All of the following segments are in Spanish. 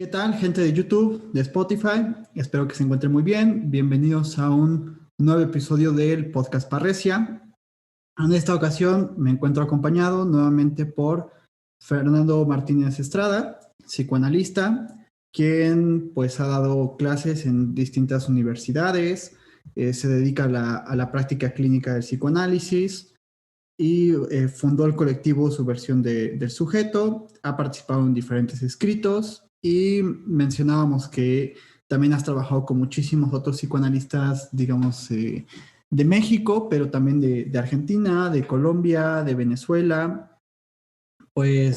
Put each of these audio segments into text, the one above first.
¿Qué tal, gente de YouTube, de Spotify? Espero que se encuentren muy bien. Bienvenidos a un nuevo episodio del podcast Parresia. En esta ocasión me encuentro acompañado nuevamente por Fernando Martínez Estrada, psicoanalista, quien pues ha dado clases en distintas universidades, se dedica a la práctica clínica del psicoanálisis y fundó el colectivo Subversión del Sujeto, ha participado en diferentes escritos y mencionábamos que también has trabajado con muchísimos otros psicoanalistas, digamos, de México, pero también de Argentina, de Colombia, de Venezuela. Pues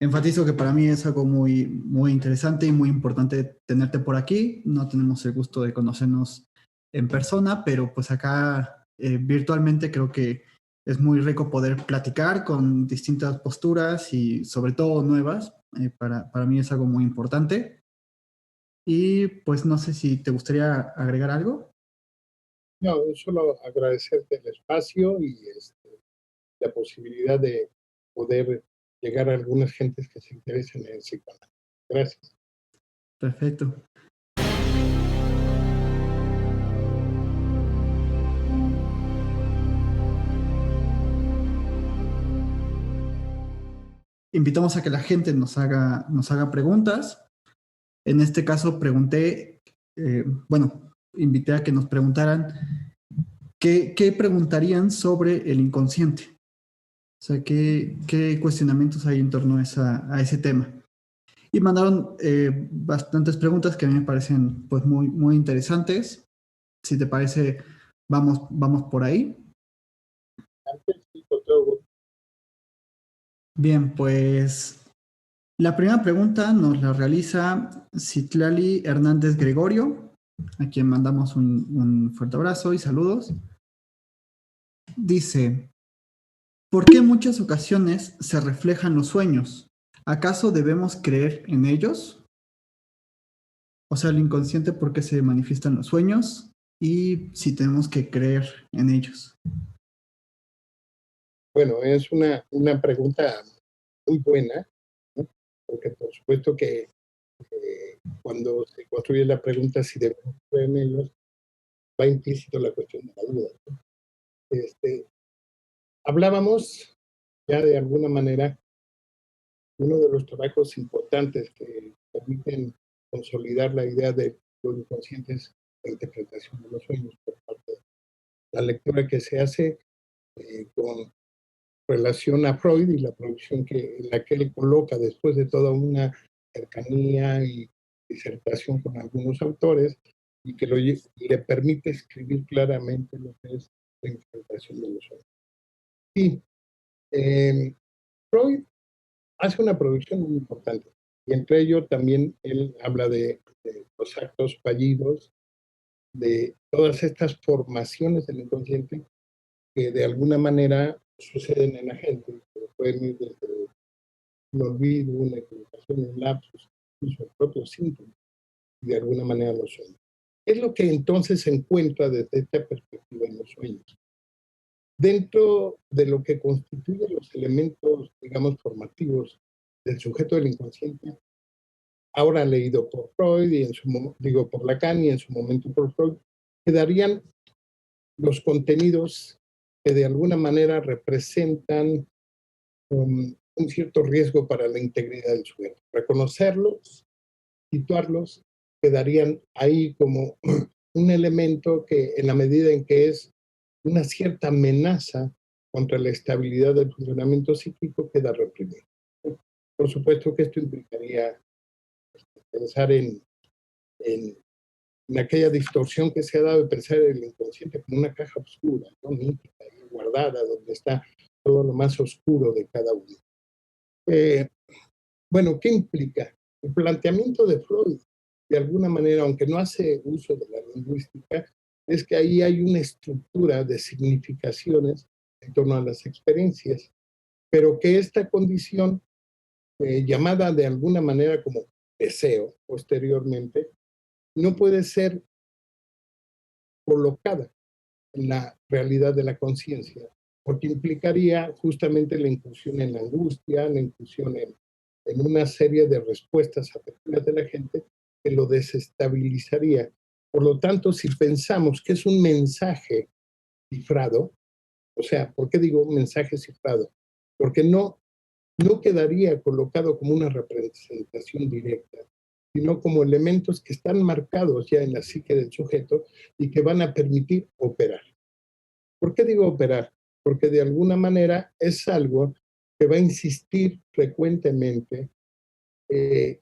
enfatizo que para mí es algo muy interesante y muy importante tenerte por aquí. No tenemos el gusto de conocernos en persona, pero pues acá virtualmente creo que es muy rico poder platicar con distintas posturas y sobre todo nuevas. Para mí es algo muy importante. Y pues no sé si te gustaría agregar algo. No, solo agradecerte el espacio y la posibilidad de poder llegar a algunas gentes que se interesen en el psicoanálisis. Gracias. Perfecto. Invitamos a que la gente nos haga preguntas. En este caso pregunté, invité a que nos preguntaran qué preguntarían sobre el inconsciente. O sea, qué cuestionamientos hay en torno a ese tema. Y mandaron bastantes preguntas que a mí me parecen pues muy interesantes. Si te parece, vamos por ahí. Antes, sí, con todo gusto. Bien, pues la primera pregunta nos la realiza Citlali Hernández Gregorio, a quien mandamos un fuerte abrazo y saludos. Dice, ¿por qué en muchas ocasiones se reflejan los sueños? ¿Acaso debemos creer en ellos? O sea, el inconsciente, ¿por qué se manifiestan los sueños? Y si tenemos que creer en ellos. Bueno, es una pregunta muy buena, ¿no? Porque por supuesto que cuando se construye la pregunta si debemos creer en ellos, va implícito la cuestión de la duda, ¿no? Hablábamos ya de alguna manera, uno de los trabajos importantes que permiten consolidar la idea de lo inconsciente es la interpretación de los sueños por parte de la lectura que se hace con relación a Freud y la producción en la que él coloca después de toda una cercanía y disertación con algunos autores y que le permite escribir claramente lo que es la interpretación de los sueños. Sí, Freud hace una producción muy importante y entre ello también él habla de los actos fallidos, de todas estas formaciones del inconsciente que de alguna manera suceden en la gente, que pueden ir desde un olvido, una equivocación, un lapsus, incluso el propio síntoma, y de alguna manera los sueños. ¿Qué es lo que entonces se encuentra desde esta perspectiva en los sueños? Dentro de lo que constituye los elementos, digamos, formativos del sujeto del inconsciente, ahora leído por Freud y por Lacan y en su momento por Freud, quedarían los contenidos que de alguna manera representan un cierto riesgo para la integridad del sujeto. Reconocerlos, situarlos, quedarían ahí como un elemento que en la medida en que es una cierta amenaza contra la estabilidad del funcionamiento psíquico, queda reprimido. Por supuesto que esto implicaría pensar en aquella distorsión que se ha dado de pensar el inconsciente como una caja oscura, ¿no? Mítica y guardada, donde está todo lo más oscuro de cada uno. Bueno, ¿qué implica? El planteamiento de Freud, de alguna manera, aunque no hace uso de la lingüística, es que ahí hay una estructura de significaciones en torno a las experiencias, pero que esta condición, llamada de alguna manera como deseo posteriormente, no puede ser colocada en la realidad de la conciencia, porque implicaría justamente la incursión en la angustia, la incursión en una serie de respuestas afectivas de la gente que lo desestabilizaría. Por lo tanto, si pensamos que es un mensaje cifrado, o sea, ¿por qué digo mensaje cifrado? Porque no quedaría colocado como una representación directa, sino como elementos que están marcados ya en la psique del sujeto y que van a permitir operar. ¿Por qué digo operar? Porque de alguna manera es algo que va a insistir frecuentemente,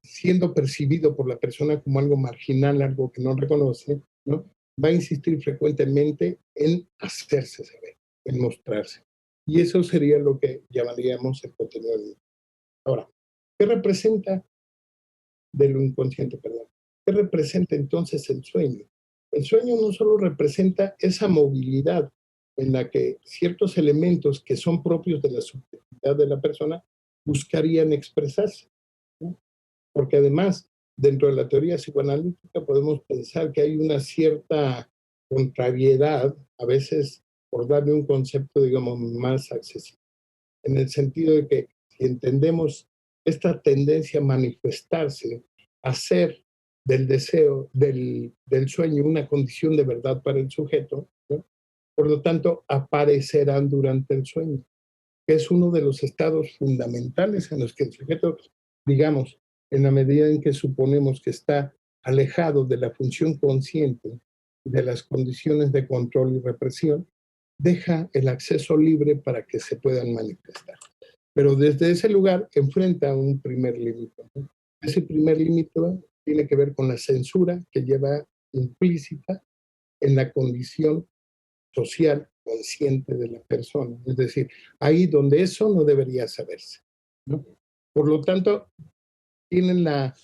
siendo percibido por la persona como algo marginal, algo que no reconoce, ¿no? Va a insistir frecuentemente en hacerse saber, en mostrarse. Y eso sería lo que llamaríamos el contenido del libro. Ahora, ¿qué representa de lo inconsciente, perdón? ¿Qué representa entonces el sueño? El sueño no solo representa esa movilidad en la que ciertos elementos que son propios de la subjetividad de la persona buscarían expresarse, ¿no? Porque además, dentro de la teoría psicoanalítica podemos pensar que hay una cierta contrariedad, a veces por darle un concepto, digamos, más accesible, en el sentido de que si entendemos esta tendencia a manifestarse, a hacer del deseo, del sueño, una condición de verdad para el sujeto, ¿no? Por lo tanto, aparecerán durante el sueño, que es uno de los estados fundamentales en los que el sujeto, digamos, en la medida en que suponemos que está alejado de la función consciente, de las condiciones de control y represión, deja el acceso libre para que se puedan manifestar. Pero desde ese lugar enfrenta un primer límite, ¿no? Ese primer límite tiene que ver con la censura que lleva implícita en la condición social consciente de la persona. Es decir, ahí donde eso no debería saberse, ¿no? Por lo tanto, tienen la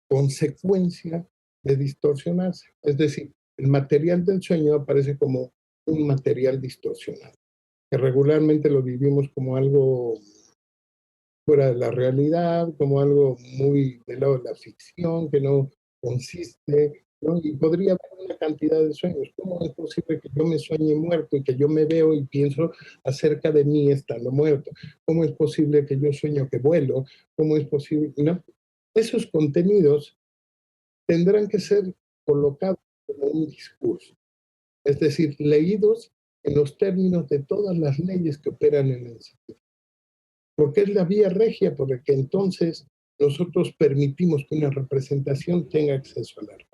consecuencia de distorsionarse. Es decir, el material del sueño aparece como un material distorsionado, que regularmente lo vivimos como algo fuera de la realidad, como algo muy del lado de la ficción, que no consiste, ¿no? Y podría haber una cantidad de sueños. ¿Cómo es posible que yo me sueñe muerto y que yo me veo y pienso acerca de mí estando muerto? ¿Cómo es posible que yo sueño que vuelo? ¿Cómo es posible? ¿No? Esos contenidos tendrán que ser colocados como un discurso, es decir, leídos en los términos de todas las leyes que operan en el sentido. Porque es la vía regia por la que entonces nosotros permitimos que una representación tenga acceso al arte.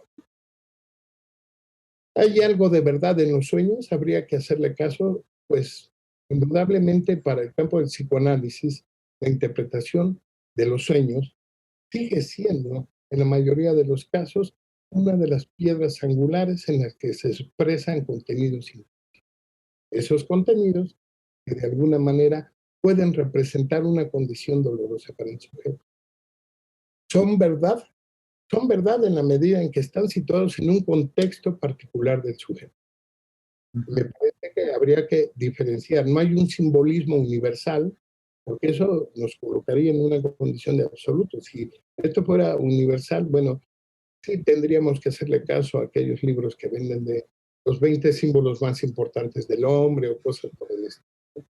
¿Hay algo de verdad en los sueños? Habría que hacerle caso, pues indudablemente para el campo del psicoanálisis, la interpretación de los sueños sigue siendo, en la mayoría de los casos, una de las piedras angulares en las que se expresan contenidos. Esos contenidos que de alguna manera pueden representar una condición dolorosa para el sujeto. Son verdad, son verdad en la medida en que están situados en un contexto particular del sujeto. Me parece que habría que diferenciar, no hay un simbolismo universal, porque eso nos colocaría en una condición de absoluto. Si esto fuera universal, bueno, sí tendríamos que hacerle caso a aquellos libros que venden de los 20 símbolos más importantes del hombre o cosas por el estilo.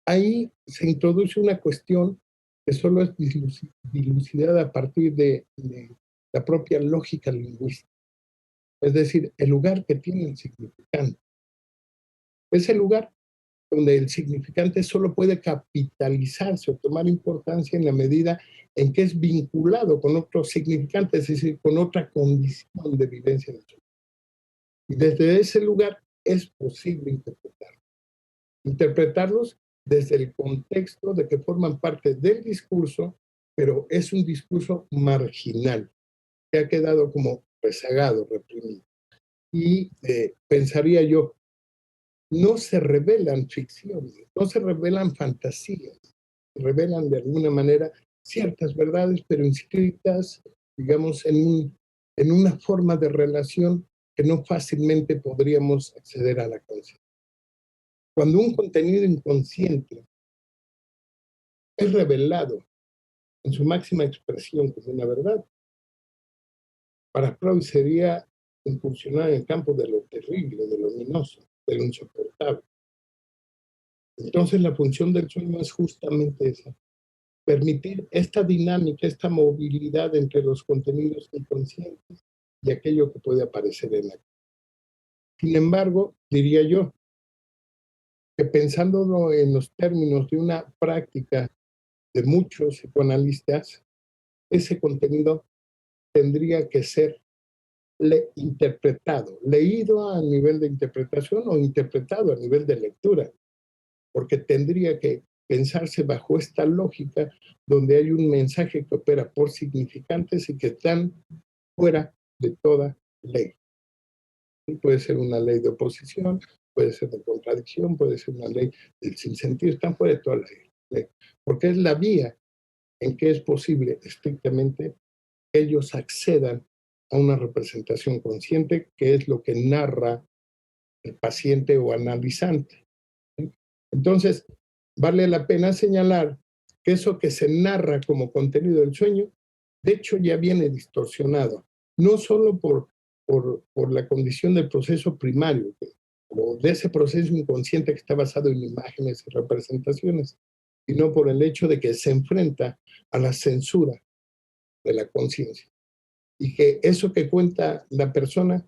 Ahí se introduce una cuestión que solo es dilucidada a partir de la propia lógica lingüística, es decir, el lugar que tiene el significante. Es el lugar donde el significante solo puede capitalizarse o tomar importancia en la medida en que es vinculado con otros significantes, es decir, con otra condición de vivencia del sujeto. Y desde ese lugar es posible interpretarlos desde el contexto de que forman parte del discurso, pero es un discurso marginal, que ha quedado como rezagado, reprimido. Y pensaría yo, no se revelan ficciones, no se revelan fantasías, se revelan de alguna manera ciertas verdades, pero inscritas, digamos, en una forma de relación que no fácilmente podríamos acceder a la conciencia. Cuando un contenido inconsciente es revelado en su máxima expresión como una verdad, para Freud sería incursionar en el campo de lo terrible, de lo ominoso, de lo insoportable. Entonces la función del sueño es justamente esa, permitir esta dinámica, esta movilidad entre los contenidos inconscientes y aquello que puede aparecer en la. Sin embargo, diría yo que pensándolo en los términos de una práctica de muchos psicoanalistas, ese contenido tendría que ser interpretado, leído a nivel de interpretación o interpretado a nivel de lectura, porque tendría que pensarse bajo esta lógica donde hay un mensaje que opera por significantes y que están fuera de toda ley. ¿Sí? Puede ser una ley de oposición, puede ser de contradicción, puede ser una ley del sinsentido, están fuera de toda la ley, porque es la vía en que es posible estrictamente que ellos accedan a una representación consciente, que es lo que narra el paciente o analizante. ¿Sí? Entonces, vale la pena señalar que eso que se narra como contenido del sueño, de hecho ya viene distorsionado, no solo por la condición del proceso primario, o de ese proceso inconsciente que está basado en imágenes y representaciones, sino por el hecho de que se enfrenta a la censura de la conciencia. Y que eso que cuenta la persona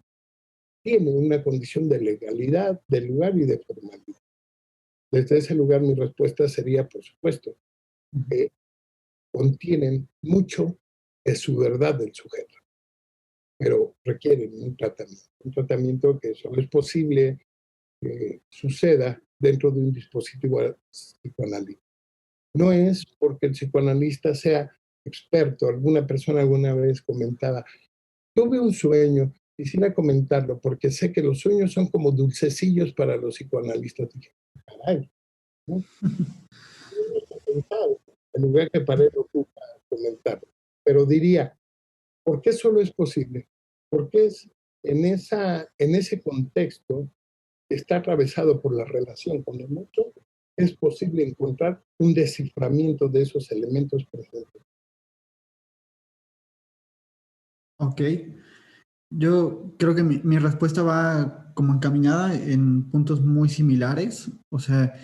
tiene una condición de legalidad, de lugar y de formalidad. Desde ese lugar mi respuesta sería, por supuesto, que contienen mucho de su verdad del sujeto, pero requieren un tratamiento que solo es posible que suceda dentro de un dispositivo psicoanalítico. No es porque el psicoanalista sea experto. Alguna persona alguna vez comentaba, tuve un sueño, quisiera comentarlo, porque sé que los sueños son como dulcecillos para los psicoanalistas. Dije, caray, ¿no? En lugar que para él ocupa comentarlo. Pero diría, ¿por qué solo es posible? Porque es en ese contexto que está atravesado por la relación con el otro, es posible encontrar un desciframiento de esos elementos presentes. Ok. Yo creo que mi respuesta va como encaminada en puntos muy similares. O sea,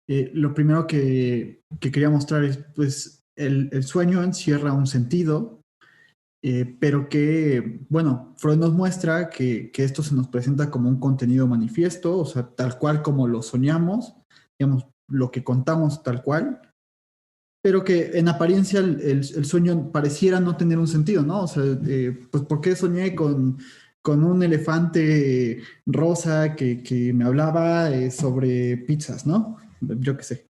lo primero que quería mostrar es, pues, el sueño encierra un sentido, pero que, bueno, Freud nos muestra que esto se nos presenta como un contenido manifiesto, o sea, tal cual como lo soñamos, digamos, lo que contamos tal cual, pero que en apariencia el sueño pareciera no tener un sentido, ¿no? O sea, pues ¿por qué soñé con un elefante rosa que me hablaba sobre pizzas, ¿no? Yo qué sé.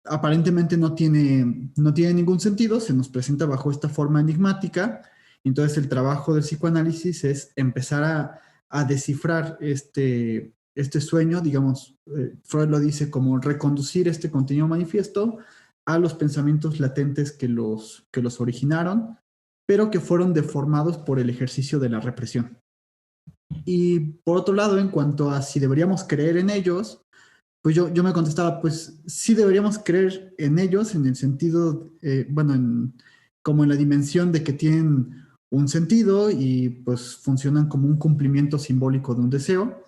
Aparentemente no tiene ningún sentido, se nos presenta bajo esta forma enigmática. Entonces el trabajo del psicoanálisis es empezar a descifrar este sueño, digamos, Freud lo dice como reconducir este contenido manifiesto a los pensamientos latentes que los originaron, pero que fueron deformados por el ejercicio de la represión. Y por otro lado, en cuanto a si deberíamos creer en ellos, pues yo me contestaba, pues sí deberíamos creer en ellos en el sentido, bueno, como en la dimensión de que tienen un sentido y pues funcionan como un cumplimiento simbólico de un deseo,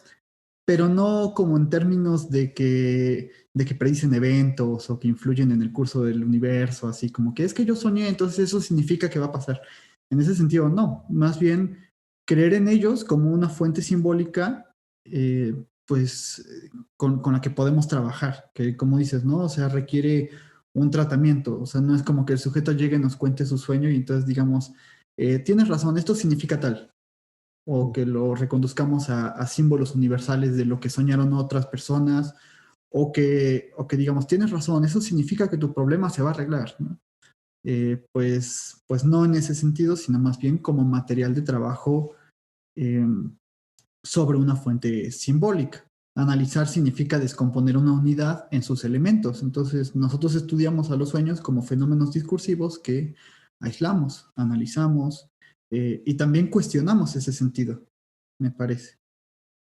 pero no como en términos de que predicen eventos o que influyen en el curso del universo, así como que es que yo soñé, entonces eso significa que va a pasar. En ese sentido, no, más bien creer en ellos como una fuente simbólica, pues con la que podemos trabajar, que como dices, ¿no? O sea, requiere un tratamiento, o sea, no es como que el sujeto llegue y nos cuente su sueño y entonces digamos, tienes razón, esto significa tal, o que lo reconduzcamos a símbolos universales de lo que soñaron otras personas, o que digamos, tienes razón, eso significa que tu problema se va a arreglar, ¿no? Pues no en ese sentido, sino más bien como material de trabajo eh, sobre una fuente simbólica. Analizar significa descomponer una unidad en sus elementos. Entonces, nosotros estudiamos a los sueños como fenómenos discursivos que aislamos, analizamos y también cuestionamos ese sentido, me parece.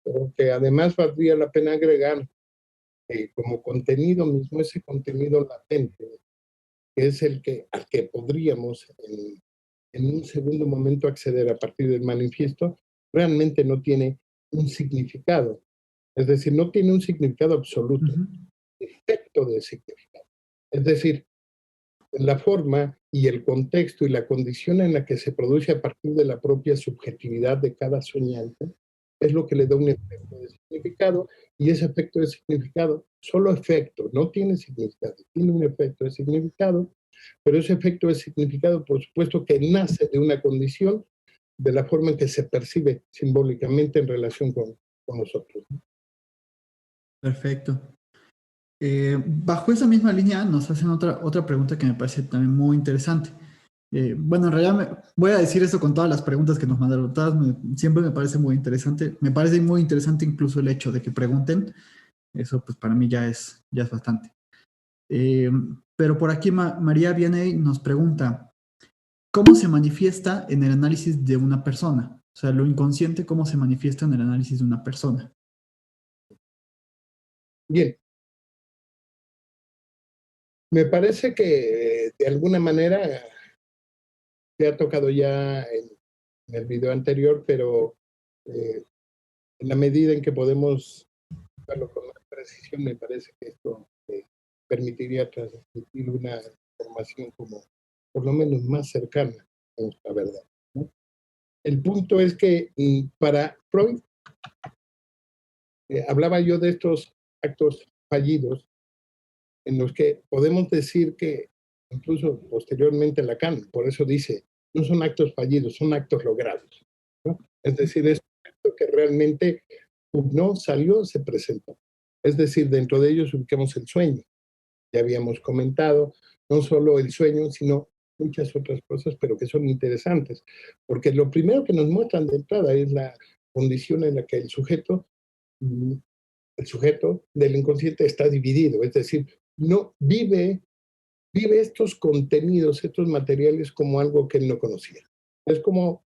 Pero que además valdría la pena agregar como contenido mismo, ese contenido latente, que es al que podríamos en un segundo momento acceder a partir del manifiesto, realmente no tiene un significado. Es decir, no tiene un significado absoluto, Uh -huh. efecto de significado. Es decir, la forma y el contexto y la condición en la que se produce a partir de la propia subjetividad de cada soñante es lo que le da un efecto de significado, y ese efecto de significado, solo efecto, no tiene significado, tiene un efecto de significado, pero ese efecto de significado, por supuesto, que nace de una condición, de la forma en que se percibe simbólicamente en relación con nosotros. Perfecto. Bajo esa misma línea nos hacen otra pregunta que me parece también muy interesante. Bueno, en realidad voy a decir esto con todas las preguntas que nos mandaron. Siempre me parece muy interesante. Me parece muy interesante incluso el hecho de que pregunten. Eso pues para mí ya es bastante. Pero por aquí María viene y nos pregunta, ¿cómo se manifiesta en el análisis de una persona? O sea, lo inconsciente, ¿cómo se manifiesta en el análisis de una persona? Bien, me parece que de alguna manera se ha tocado ya en el video anterior, pero en la medida en que podemos verlo con más precisión, me parece que esto permitiría transmitir una información como por lo menos más cercana a nuestra verdad, ¿no? El punto es que para Freud, hablaba yo de estos actos fallidos en los que podemos decir que, incluso posteriormente Lacan, por eso dice, no son actos fallidos, son actos logrados, ¿no? Es decir, es un acto que realmente no salió, se presentó. Es decir, dentro de ellos ubicamos el sueño. Ya habíamos comentado, no solo el sueño, sino muchas otras cosas, pero que son interesantes, porque lo primero que nos muestran de entrada es la condición en la que mm, el sujeto del inconsciente está dividido, es decir, no vive estos contenidos, estos materiales como algo que él no conocía. Es como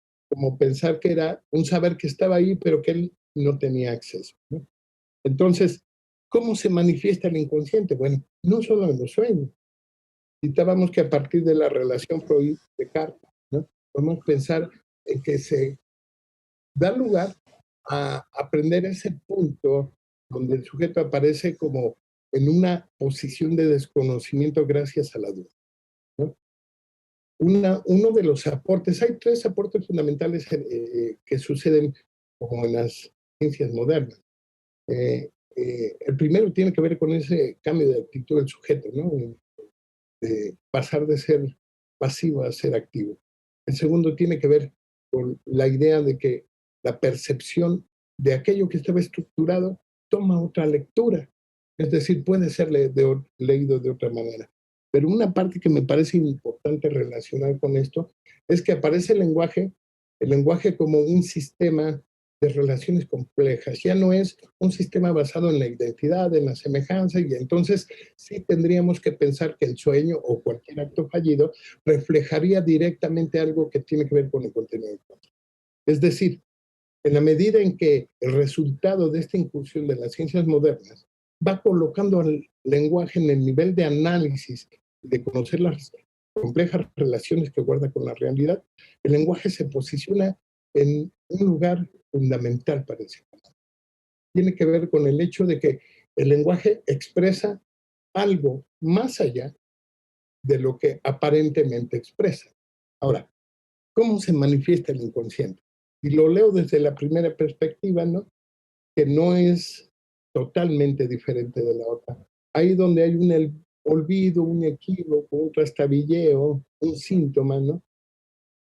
pensar que era un saber que estaba ahí, pero que él no tenía acceso, ¿no? Entonces, ¿cómo se manifiesta el inconsciente? Bueno, no solo en los sueños. Citábamos que a partir de la relación Freud-Descartes, ¿no?, podemos pensar en que se da lugar a aprender ese punto donde el sujeto aparece como en una posición de desconocimiento gracias a la duda, ¿no? Uno de los aportes, hay tres aportes fundamentales que suceden como en las ciencias modernas. El primero tiene que ver con ese cambio de actitud del sujeto, ¿no?, de pasar de ser pasivo a ser activo. El segundo tiene que ver con la idea de que la percepción de aquello que estaba estructurado toma otra lectura, es decir, puede ser leído de otra manera. Pero una parte que me parece importante relacionar con esto es que aparece el lenguaje como un sistema de relaciones complejas. Ya no es un sistema basado en la identidad, en la semejanza, y entonces sí tendríamos que pensar que el sueño o cualquier acto fallido reflejaría directamente algo que tiene que ver con el contenido. Es decir, en la medida en que el resultado de esta incursión de las ciencias modernas va colocando al lenguaje en el nivel de análisis, de conocer las complejas relaciones que guarda con la realidad, el lenguaje se posiciona en un lugar fundamental para el psicoanálisis. Tiene que ver con el hecho de que el lenguaje expresa algo más allá de lo que aparentemente expresa. Ahora, ¿cómo se manifiesta el inconsciente? Y lo leo desde la primera perspectiva, ¿no?, que no es totalmente diferente de la otra. Ahí donde hay un olvido, un equívoco, un trastabilleo, un síntoma, ¿no?,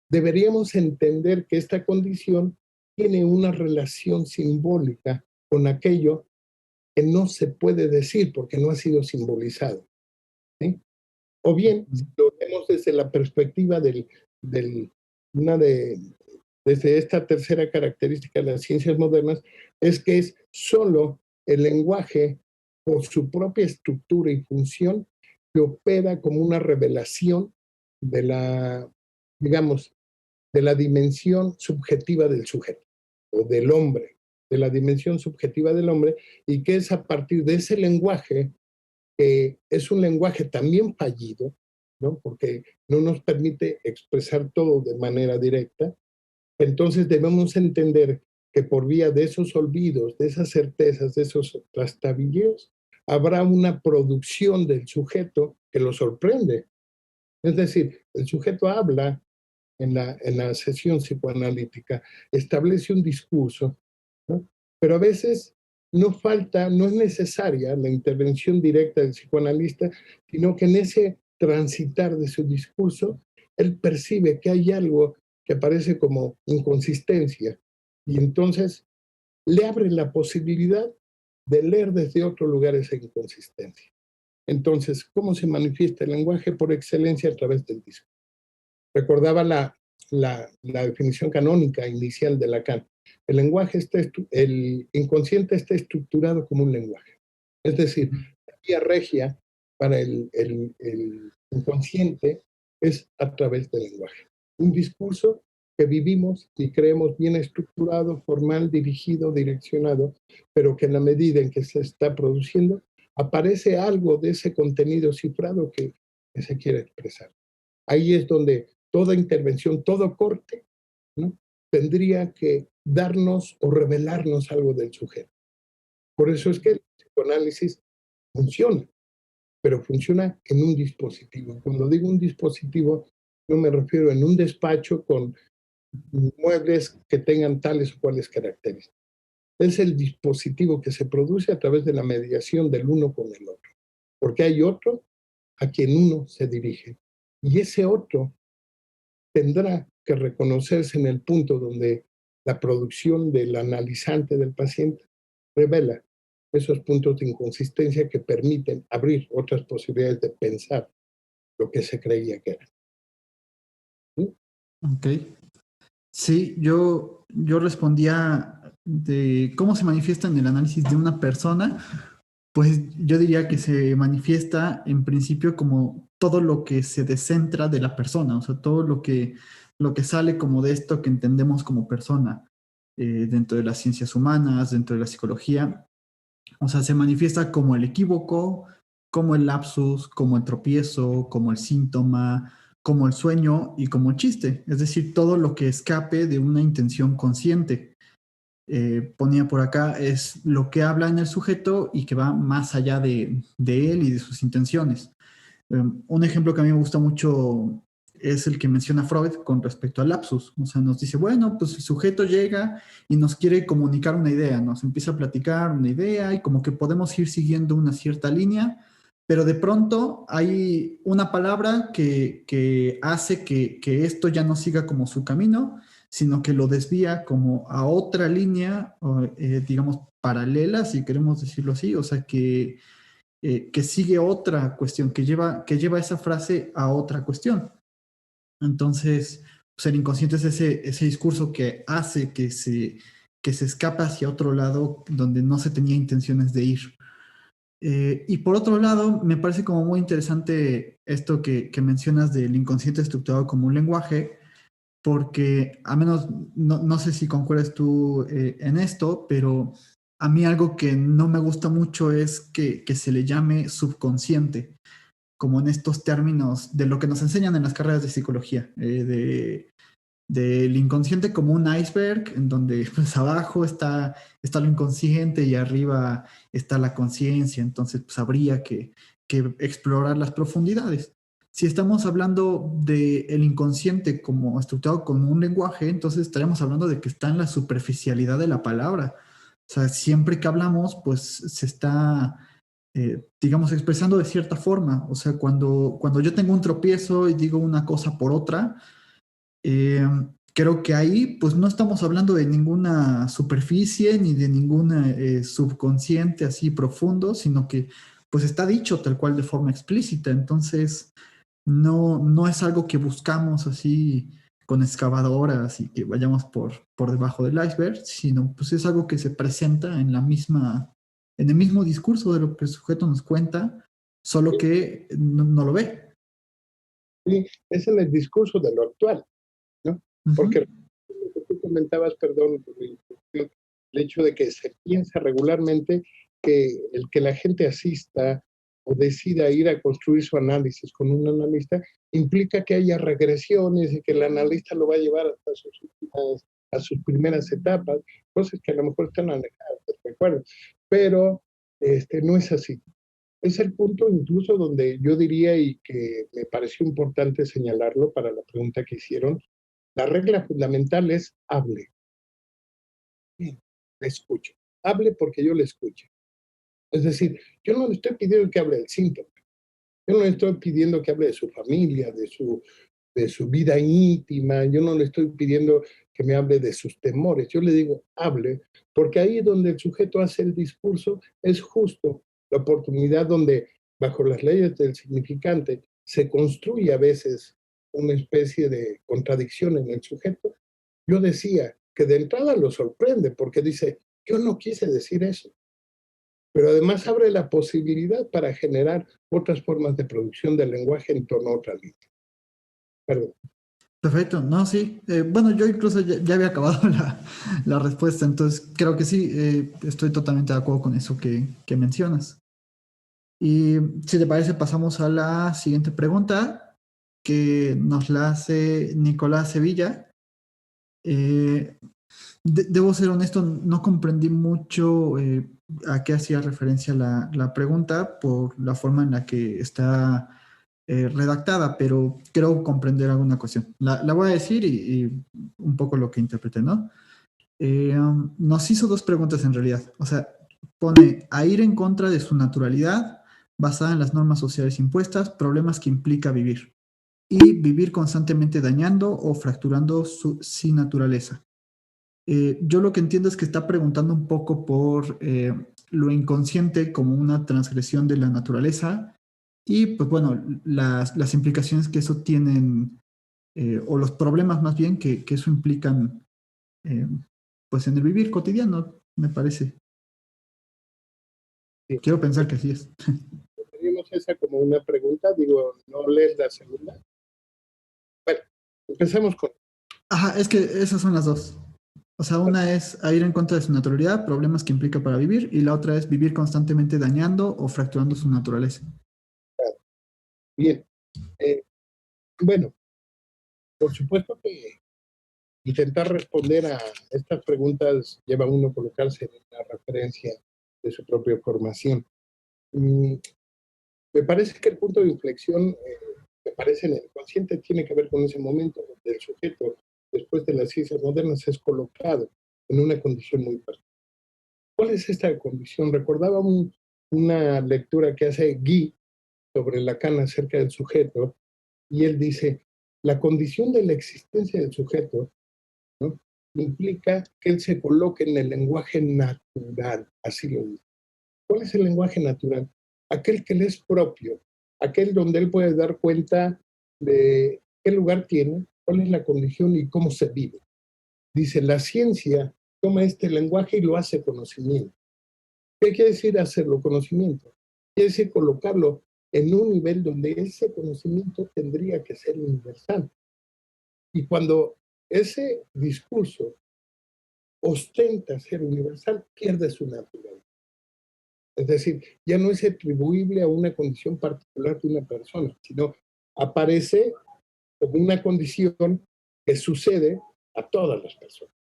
deberíamos entender que esta condición tiene una relación simbólica con aquello que no se puede decir porque no ha sido simbolizado, ¿sí? O bien, si lo vemos desde la perspectiva una de, desde esta tercera característica de las ciencias modernas, es que es solo el lenguaje, por su propia estructura y función, que opera como una revelación de la, digamos, de la dimensión subjetiva del sujeto o del hombre, de la dimensión subjetiva del hombre, y que es a partir de ese lenguaje, que es un lenguaje también fallido, ¿no?, porque no nos permite expresar todo de manera directa. Entonces debemos entender que por vía de esos olvidos, de esas certezas, de esos trastabilleos, habrá una producción del sujeto que lo sorprende. Es decir, el sujeto habla en la sesión psicoanalítica, establece un discurso, ¿no? Pero a veces no es necesaria la intervención directa del psicoanalista, sino que en ese transitar de su discurso, él percibe que hay algo que aparece como inconsistencia y entonces le abre la posibilidad de leer desde otro lugar esa inconsistencia. Entonces, ¿cómo se manifiesta el lenguaje? Por excelencia a través del discurso. Recordaba la definición canónica inicial de Lacan. El lenguaje el inconsciente está estructurado como un lenguaje. Es decir, la vía regia para el inconsciente es a través del lenguaje. Un discurso que vivimos y creemos bien estructurado, formal, dirigido, direccionado, pero que en la medida en que se está produciendo, aparece algo de ese contenido cifrado que se quiere expresar. Ahí es donde toda intervención, todo corte, ¿no? Tendría que darnos o revelarnos algo del sujeto. Por eso es que el psicoanálisis funciona, pero funciona en un dispositivo. Cuando digo un dispositivo, no me refiero en un despacho con muebles que tengan tales o cuales caracteres. Es el dispositivo que se produce a través de la mediación del uno con el otro, porque hay otro a quien uno se dirige. Y ese otro tendrá que reconocerse en el punto donde la producción del analizante del paciente revela esos puntos de inconsistencia que permiten abrir otras posibilidades de pensar lo que se creía que era. ¿Sí? Ok. Sí, yo respondía de cómo se manifiesta en el análisis de una persona. Pues yo diría que se manifiesta en principio como todo lo que se descentra de la persona, o sea, todo lo que sale como de esto que entendemos como persona, dentro de las ciencias humanas, dentro de la psicología. O sea, se manifiesta como el equívoco, como el lapsus, como el tropiezo, como el síntoma, como el sueño y como el chiste, es decir, todo lo que escape de una intención consciente. Ponía por acá, es lo que habla en el sujeto y que va más allá de él y de sus intenciones. Un ejemplo que a mí me gusta mucho es el que menciona Freud con respecto al lapsus. O sea, nos dice, bueno, pues el sujeto llega y nos quiere comunicar una idea, nos empieza a platicar una idea y como que podemos ir siguiendo una cierta línea, pero de pronto hay una palabra que hace que esto ya no siga como su camino, sino que lo desvía como a otra línea, digamos, paralela, si queremos decirlo así, o sea, que sigue otra cuestión, que lleva esa frase a otra cuestión. Entonces, pues el inconsciente es ese discurso que hace que se escapa hacia otro lado donde no se tenía intenciones de ir. Y por otro lado, me parece como muy interesante esto que mencionas del inconsciente estructurado como un lenguaje, porque a menos, no sé si concuerdas tú en esto, pero a mí algo que no me gusta mucho es que se le llame subconsciente, como en estos términos de lo que nos enseñan en las carreras de psicología, del inconsciente como un iceberg, en donde pues abajo está lo inconsciente y arriba está la conciencia, entonces pues habría que explorar las profundidades. Si estamos hablando del inconsciente como estructurado como un lenguaje, entonces estaremos hablando de que está en la superficialidad de la palabra. O sea, siempre que hablamos, pues se está, digamos, expresando de cierta forma. O sea, cuando yo tengo un tropiezo y digo una cosa por otra, eh, creo que ahí pues no estamos hablando de ninguna superficie ni de ningún subconsciente así profundo, sino que pues está dicho tal cual de forma explícita. Entonces no es algo que buscamos así con excavadoras y que vayamos por debajo del iceberg, sino pues es algo que se presenta en en el mismo discurso de lo que el sujeto nos cuenta, solo que no lo ve. Sí, es en el discurso de lo actual, ¿no? Porque Ujú. lo que tú comentabas, perdón, el hecho de que se piensa regularmente que el que la gente asista o decida ir a construir su análisis con un analista implica que haya regresiones y que el analista lo va a llevar hasta a sus primeras etapas, cosas que a lo mejor están alejadas, ¿de acuerdo? Pero no es así. es el punto incluso donde yo diría, y que me pareció importante señalarlo para la pregunta que hicieron, la regla fundamental es hable. Bien, le escucho. Hable porque yo le escucho. Es decir, yo no le estoy pidiendo que hable del síntoma. Yo no le estoy pidiendo que hable de su familia, de su vida íntima. Yo no le estoy pidiendo que me hable de sus temores. Yo le digo, hable, porque ahí donde el sujeto hace el discurso es justo la oportunidad donde, bajo las leyes del significante, se construye a veces una especie de contradicción en el sujeto. Yo decía que de entrada lo sorprende porque dice, yo no quise decir eso, pero además abre la posibilidad para generar otras formas de producción del lenguaje en torno a otra línea. Perdón. Perfecto, no, sí. Bueno, yo incluso ya había acabado la respuesta, entonces creo que sí, estoy totalmente de acuerdo con eso que mencionas. Y si te parece, pasamos a la siguiente pregunta que nos la hace Nicolás Sevilla. Eh, Debo ser honesto, no comprendí mucho a qué hacía referencia la pregunta por la forma en la que está redactada, pero creo comprender alguna cuestión. La voy a decir y un poco lo que interpreté, ¿no? Nos hizo dos preguntas en realidad. O sea, pone a ir en contra de su naturalidad basada en las normas sociales impuestas, problemas que implica vivir y vivir constantemente dañando o fracturando sin naturaleza. Yo lo que entiendo es que está preguntando un poco por lo inconsciente como una transgresión de la naturaleza y pues bueno, las implicaciones que eso tienen, o los problemas más bien que eso implican eh, pues en el vivir cotidiano, me parece. Sí. Quiero pensar que así es. Teníamos esa como una pregunta, digo, ¿no lees la segunda? Bueno, empecemos con... Ajá, es que esas son las dos. O sea, una es a ir en contra de su naturalidad, problemas que implica para vivir, y la otra es vivir constantemente dañando o fracturando su naturaleza. Bien. Bueno, por supuesto que intentar responder a estas preguntas lleva a uno a colocarse en la referencia de su propia formación. Me parece que el punto de inflexión, me parece en el consciente, tiene que ver con ese momento donde el sujeto, después de las ciencias modernas, es colocado en una condición muy particular. ¿Cuál es esta condición? Recordaba una lectura que hace Guy sobre Lacan acerca del sujeto, y él dice, la condición de la existencia del sujeto, ¿no?, implica que él se coloque en el lenguaje natural, así lo dice. ¿Cuál es el lenguaje natural? Aquel que le es propio, aquel donde él puede dar cuenta de qué lugar tiene, cuál es la condición y cómo se vive. Dice, la ciencia toma este lenguaje y lo hace conocimiento. ¿Qué quiere decir hacerlo conocimiento? Quiere decir colocarlo en un nivel donde ese conocimiento tendría que ser universal. Y cuando ese discurso ostenta ser universal, pierde su naturaleza. Es decir, ya no es atribuible a una condición particular de una persona, sino aparece como una condición que sucede a todas las personas.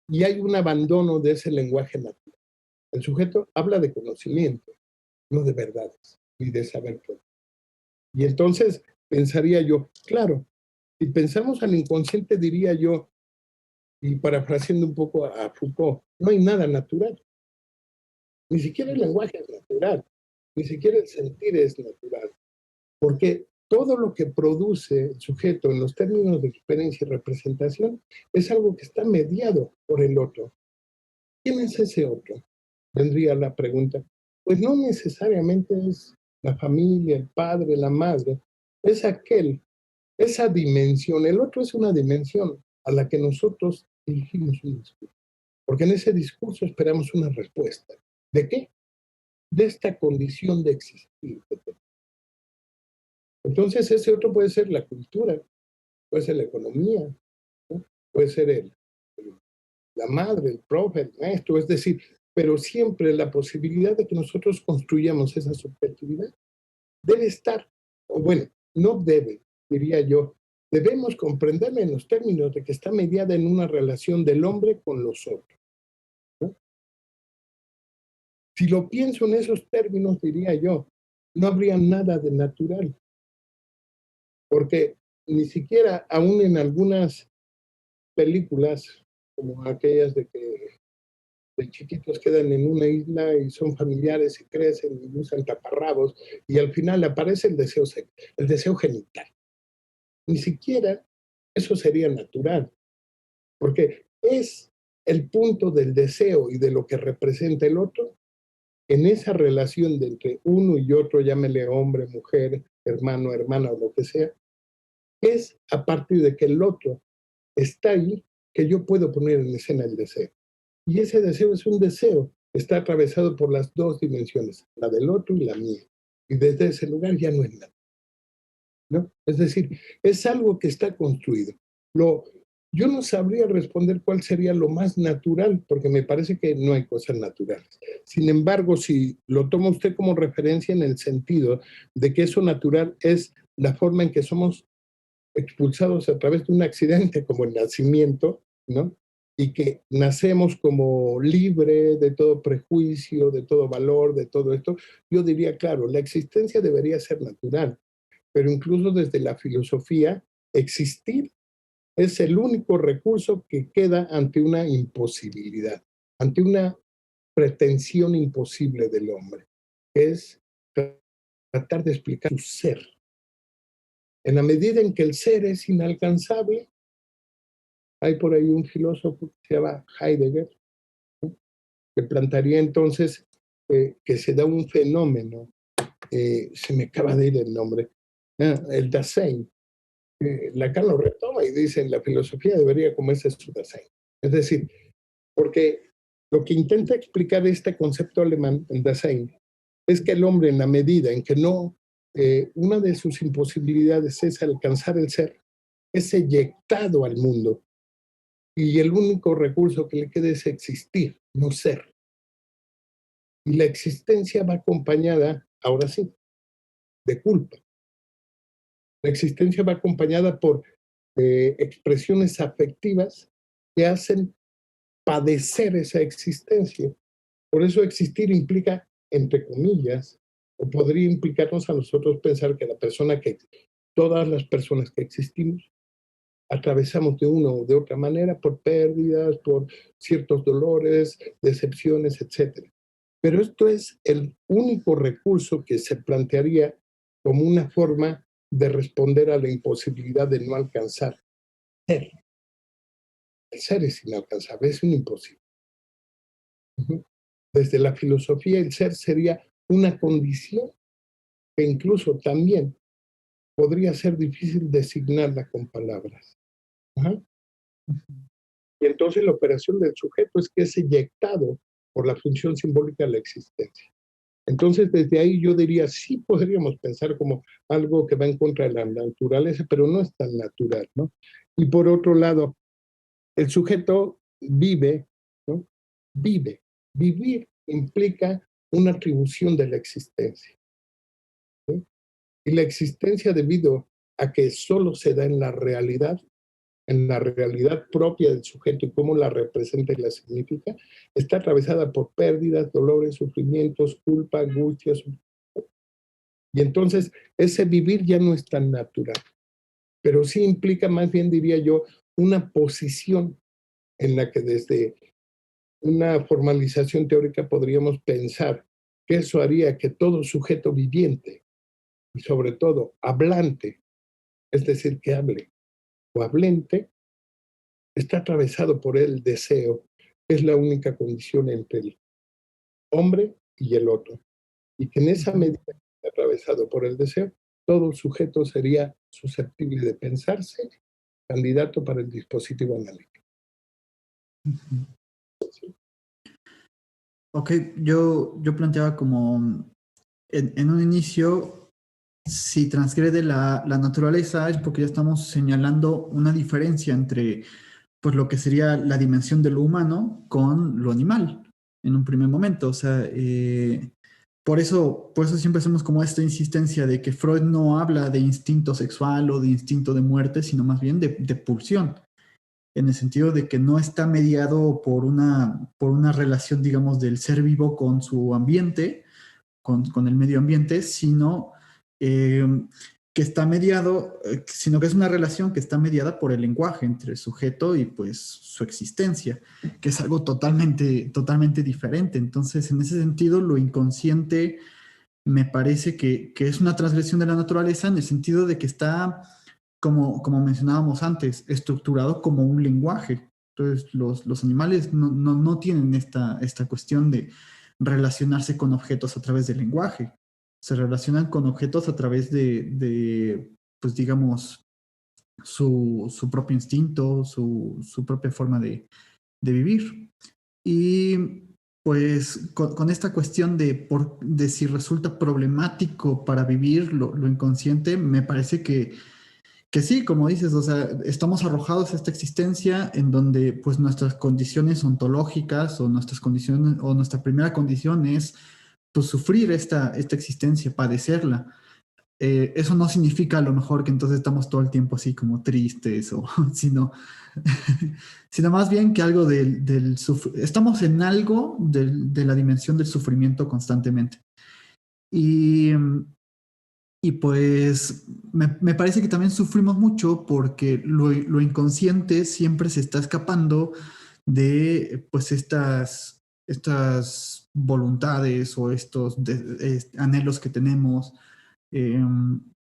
Y hay un abandono de ese lenguaje natural. El sujeto habla de conocimiento, no de verdades, ni de saber qué. Y entonces pensaría yo, claro, si pensamos al inconsciente, diría yo, y parafraseando un poco a Foucault, no hay nada natural. Ni siquiera el lenguaje es natural, ni siquiera el sentir es natural, porque todo lo que produce el sujeto en los términos de experiencia y representación es algo que está mediado por el otro. ¿Quién es ese otro? Vendría la pregunta. Pues no necesariamente es la familia, el padre, la madre, es aquel, esa dimensión. El otro es una dimensión a la que nosotros dirigimos un discurso, porque en ese discurso esperamos una respuesta. ¿De qué? De esta condición de existir. Entonces ese otro puede ser la cultura, puede ser la economía, ¿no?, puede ser la madre, el profe, el maestro, es decir, pero siempre la posibilidad de que nosotros construyamos esa subjetividad debe estar, o bueno, no debe, diría yo, debemos comprenderla en los términos de que está mediada en una relación del hombre con los otros, ¿no? Si lo pienso en esos términos, diría yo, no habría nada de natural, porque ni siquiera, aún en algunas películas, como aquellas de que de chiquitos quedan en una isla y son familiares y crecen y usan taparrabos, y al final aparece el deseo genital. Ni siquiera eso sería natural, porque es el punto del deseo y de lo que representa el otro en esa relación de entre uno y otro, llámele hombre, mujer, hermano, hermana o lo que sea, es a partir de que el otro está ahí que yo puedo poner en escena el deseo. Y ese deseo es un deseo, está atravesado por las dos dimensiones, la del otro y la mía. Y desde ese lugar ya no es nada, ¿no? Es decir, es algo que está construido. Yo no sabría responder cuál sería lo más natural, porque me parece que no hay cosas naturales. Sin embargo, si lo toma usted como referencia en el sentido de que eso natural es la forma en que somos expulsados a través de un accidente como el nacimiento, ¿no? Y que nacemos como libre de todo prejuicio, de todo valor, de todo esto, yo diría, claro, la existencia debería ser natural, pero incluso desde la filosofía, existir es el único recurso que queda ante una imposibilidad, ante una pretensión imposible del hombre, que es tratar de explicar su ser. En la medida en que el ser es inalcanzable, hay por ahí un filósofo que se llama Heidegger, ¿no? Que plantearía entonces que se da un fenómeno, se me acaba de ir el nombre, el Dasein. Lacan lo retoma y dice, la filosofía debería comerse su Dasein. Es decir, porque lo que intenta explicar este concepto alemán, el Dasein, es que el hombre, en la medida en que no, una de sus imposibilidades es alcanzar el ser, es eyectado al mundo y el único recurso que le queda es existir, no ser. Y la existencia va acompañada, ahora sí, de culpa. La existencia va acompañada por expresiones afectivas que hacen padecer esa existencia. Por eso existir implica, entre comillas, o podría implicarnos a nosotros pensar que todas las personas que existimos, atravesamos de una o de otra manera por pérdidas, por ciertos dolores, decepciones, etcétera. Pero esto es el único recurso que se plantearía como una forma de responder a la imposibilidad de no alcanzar ser. El ser es inalcanzable, es un imposible. Desde la filosofía, el ser sería una condición que incluso también podría ser difícil designarla con palabras. Ajá. Y entonces la operación del sujeto es que es eyectado por la función simbólica de la existencia. Entonces, desde ahí yo diría, sí podríamos pensar como algo que va en contra de la naturaleza, pero no es tan natural, ¿no? Y por otro lado, el sujeto vive, ¿no? Vive. Vivir implica una atribución de la existencia, ¿sí? Y la existencia, debido a que solo se da en la realidad propia del sujeto y cómo la representa y la significa, está atravesada por pérdidas, dolores, sufrimientos, culpa, angustias. Y entonces ese vivir ya no es tan natural, pero sí implica, más bien diría yo, una posición en la que desde una formalización teórica podríamos pensar que eso haría que todo sujeto viviente, y sobre todo hablante, es decir, que hable o hablente, está atravesado por el deseo, que es la única condición entre el hombre y el otro. Y que en esa medida que está atravesado por el deseo, todo sujeto sería susceptible de pensarse candidato para el dispositivo analítico. Ok, yo planteaba como en un inicio, si transgrede la naturaleza es porque ya estamos señalando una diferencia entre pues, lo que sería la dimensión de lo humano con lo animal en un primer momento. O sea, por eso siempre hacemos como esta insistencia de que Freud no habla de instinto sexual o de instinto de muerte, sino más bien de pulsión, en el sentido de que no está mediado por una relación, digamos, del ser vivo con su ambiente, con el medio ambiente, sino que está mediado, sino que es una relación que está mediada por el lenguaje entre el sujeto y pues su existencia, que es algo totalmente diferente. Entonces, en ese sentido, lo inconsciente me parece que es una transgresión de la naturaleza en el sentido de que está, como mencionábamos antes, estructurado como un lenguaje. Entonces, los animales no tienen esta cuestión de relacionarse con objetos a través del lenguaje. Se relacionan con objetos a través pues digamos, su propio instinto, su propia forma de vivir. Y pues con esta cuestión de si resulta problemático para vivir lo inconsciente, me parece que sí, como dices, o sea, estamos arrojados a esta existencia en donde pues nuestras condiciones ontológicas o nuestras condiciones o nuestra primera condición es pues sufrir esta existencia, padecerla. Eso no significa a lo mejor que entonces estamos todo el tiempo así como tristes o sino, sino más bien que algo estamos en algo de la dimensión del sufrimiento constantemente. Y, y pues me parece que también sufrimos mucho porque lo inconsciente siempre se está escapando de pues estas voluntades o estos anhelos que tenemos, eh,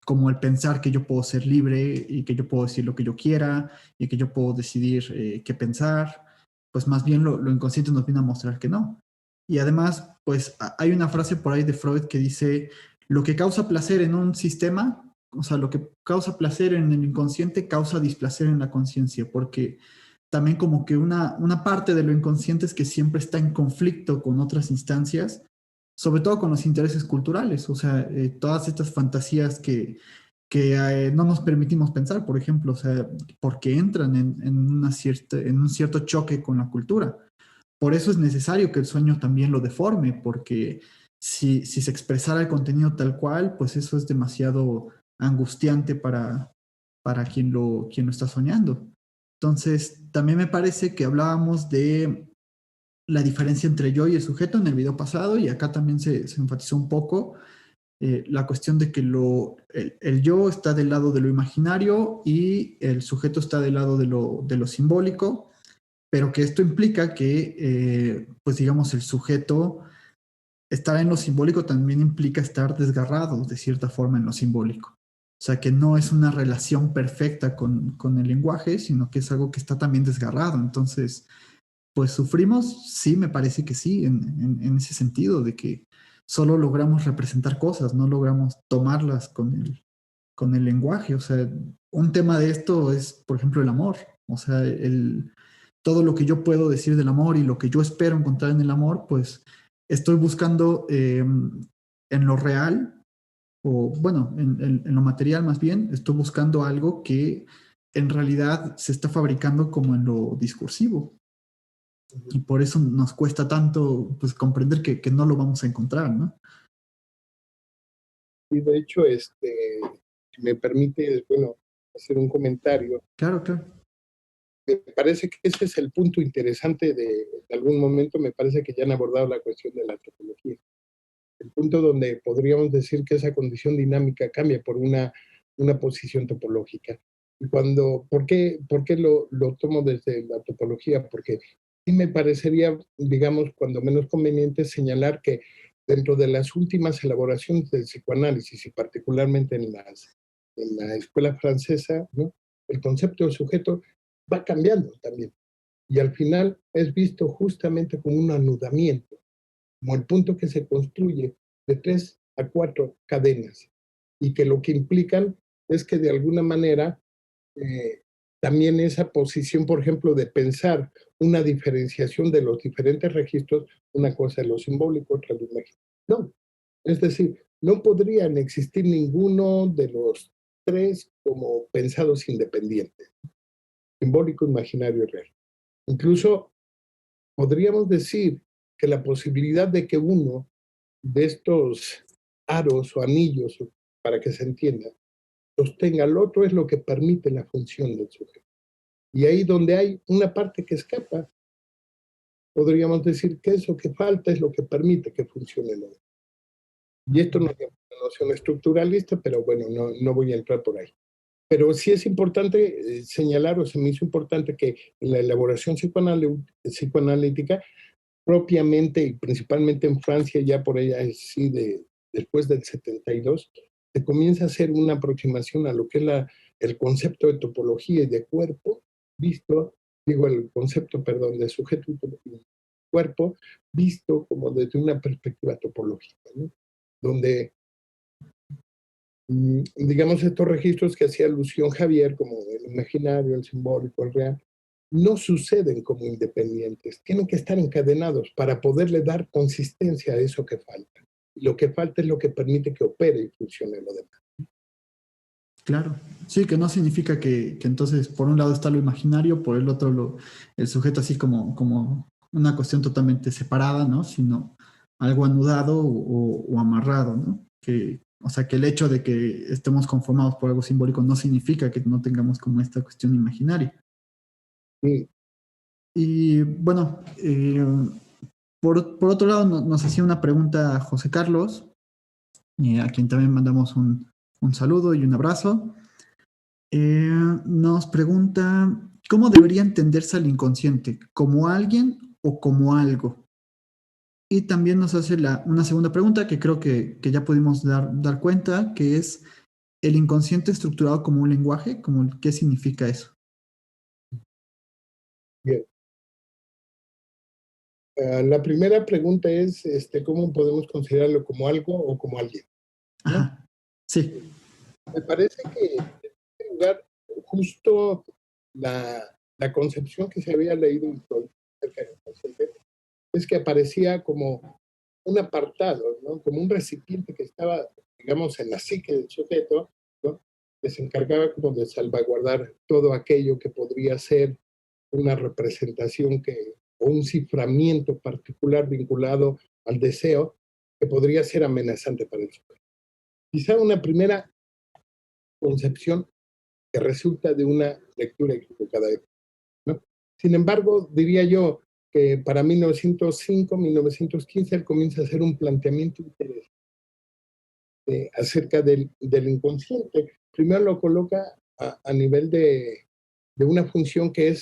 como el pensar que yo puedo ser libre y que yo puedo decir lo que yo quiera y que yo puedo decidir qué pensar, pues más bien lo inconsciente nos viene a mostrar que no. Y además, pues hay una frase por ahí de Freud que dice, lo que causa placer en un sistema, o sea, lo que causa placer en el inconsciente causa displacer en la conciencia, porque también como que una parte de lo inconsciente es que siempre está en conflicto con otras instancias, sobre todo con los intereses culturales, o sea, todas estas fantasías que no nos permitimos pensar, por ejemplo, o sea, porque entran en un cierto choque con la cultura. Por eso es necesario que el sueño también lo deforme, porque si se expresara el contenido tal cual, pues eso es demasiado angustiante para quien lo está soñando. Entonces, también me parece que hablábamos de la diferencia entre yo y el sujeto en el video pasado, y acá también se enfatizó un poco la cuestión de que el yo está del lado de lo imaginario y el sujeto está del lado de lo simbólico, pero que esto implica que, pues digamos, el sujeto estar en lo simbólico también implica estar desgarrado de cierta forma en lo simbólico. O sea, que no es una relación perfecta con el lenguaje, sino que es algo que está también desgarrado. Entonces, pues sufrimos, sí, me parece que sí, en ese sentido, de que solo logramos representar cosas, no logramos tomarlas con el lenguaje. O sea, un tema de esto es, por ejemplo, el amor. O sea, todo lo que yo puedo decir del amor y lo que yo espero encontrar en el amor, pues estoy buscando en lo real, o bueno, en lo material más bien, estoy buscando algo que en realidad se está fabricando como en lo discursivo. Y por eso nos cuesta tanto pues comprender que no lo vamos a encontrar, ¿no? Y de hecho, si me permite, bueno, hacer un comentario. Claro, claro. Me parece que ese es el punto interesante de algún momento, me parece que ya han abordado la cuestión de la antropología. El punto donde podríamos decir que esa condición dinámica cambia por una posición topológica. Y ¿por qué lo tomo desde la topología? Porque sí me parecería, digamos, cuando menos conveniente señalar que dentro de las últimas elaboraciones del psicoanálisis y particularmente en la escuela francesa, ¿no? El concepto de sujeto va cambiando también. Y al final es visto justamente como un anudamiento, como el punto que se construye de 3 a 4 cadenas y que lo que implican es que de alguna manera eh, también esa posición, por ejemplo, de pensar una diferenciación de los diferentes registros, una cosa es lo simbólico, otra lo imaginario. No, es decir, no podrían existir ninguno de los tres como pensados independientes, simbólico, imaginario y real. Incluso podríamos decir que la posibilidad de que uno de estos aros o anillos, para que se entienda, sostenga al otro es lo que permite la función del sujeto. Y ahí donde hay una parte que escapa, podríamos decir que eso que falta es lo que permite que funcione el otro. Y esto no es una noción estructuralista, pero bueno, no voy a entrar por ahí. Pero sí es importante señalar, o se me hizo importante que en la elaboración psicoanalítica, propiamente y principalmente en Francia, ya por ella sí, después del 72, se comienza a hacer una aproximación a lo que es el concepto de topología y de cuerpo, el concepto, perdón, de sujeto y cuerpo, visto como desde una perspectiva topológica, ¿no? Donde digamos, estos registros que hacía alusión Javier, como el imaginario, el simbólico, el real, no suceden como independientes, tienen que estar encadenados para poderle dar consistencia a eso que falta. Y lo que falta es lo que permite que opere y funcione lo demás. Claro, sí, que no significa que entonces por un lado está lo imaginario, por el otro el sujeto así como una cuestión totalmente separada, ¿no? Sino algo anudado o amarrado, ¿no? O sea, que el hecho de que estemos conformados por algo simbólico no significa que no tengamos como esta cuestión imaginaria. Sí. Y bueno, por otro lado nos hacía una pregunta José Carlos, a quien también mandamos un saludo y un abrazo. Nos pregunta, ¿cómo debería entenderse al inconsciente? ¿Como alguien o como algo? Y también nos hace una segunda pregunta que creo que ya pudimos dar cuenta, que es el inconsciente estructurado como un lenguaje, ¿qué significa eso? Bien. La primera pregunta es, ¿cómo podemos considerarlo como algo o como alguien? ¿No? Ajá, sí. Me parece que, en primer lugar, justo la concepción que se había leído en Freud acerca del inconsciente es que aparecía como un apartado, ¿no? Como un recipiente que estaba, digamos, en la psique del sujeto, ¿no? Que se encargaba como de salvaguardar todo aquello que podría ser una representación o un ciframiento particular vinculado al deseo que podría ser amenazante para el sujeto. Quizá una primera concepción que resulta de una lectura equivocada, ¿no? Sin embargo, diría yo que para 1905, 1915, él comienza a hacer un planteamiento interesante acerca del inconsciente. Primero lo coloca a nivel de una función que